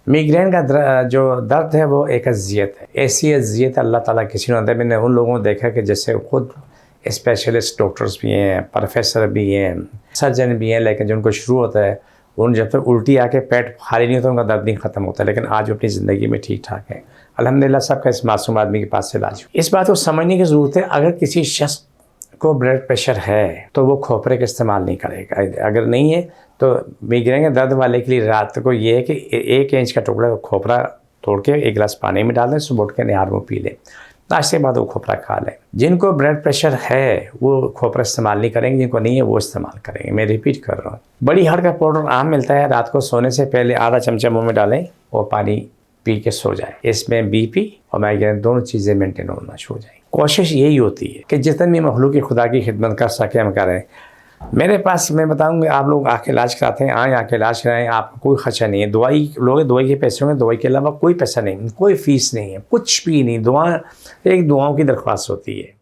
Migraine का जो दर्द है वो एक अज़ियत है, ऐसी अज़ियत अल्लाह ताला किसी ने होता है। मैंने उन लोगों को देखा कि जैसे खुद स्पेशलिस्ट डॉक्टर्स भी हैं, प्रोफेसर भी हैं, सर्जन भी हैं, लेकिन जिनको शुरू होता है उन जब तक उल्टी आके पेट खाली नहीं होता उनका दर्द नहीं ख़त्म होता, लेकिन आज अपनी ज़िंदगी में ठीक ठाक है अल्हम्दुलिल्लाह। सबका इस मासूम आदमी के पास से इलाज। इस बात को समझने की ज़रूरत है, अगर किसी शख्स को ब्लड प्रेशर है तो वो खोपरे का इस्तेमाल नहीं करेगा, अगर नहीं है तो मिग्रेन के दर्द वाले के लिए रात को ये है कि 1 इंच का टुकड़ा खोपरा तोड़ के 1 गिलास पानी में डाल दें, सुबह उठ के निहार मुँह पी लें, नाश्ते के बाद वो खोपरा खा लें। जिनको ब्लड प्रेशर है वो खोपरा इस्तेमाल नहीं करेंगे, जिनको नहीं है वो इस्तेमाल करेंगे। मैं रिपीट कर रहा हूँ, बड़ी हड़ का पाउडर आम मिलता है, रात को सोने से पहले आधा चमचा मुँह में डालें और पानी पी के सो जाए। इसमें बीपी और माइग्रेन दोनों चीज़ें मेंटेन होना शुरू हो जाएंगी। कोशिश यही होती है कि जितनी भी मखलूक खुदा की खिदमत कर सके हम करें। मेरे पास मैं बताऊंगा, आप लोग आके इलाज कराते हैं, आए आके इलाज कराएं, आपको कोई खर्चा नहीं है। दवाई लोग दवाई के पैसे होंगे, दवाई के अलावा कोई पैसा नहीं, कोई फीस नहीं है, कुछ भी नहीं। दुआओं की दरख्वास्त होती है।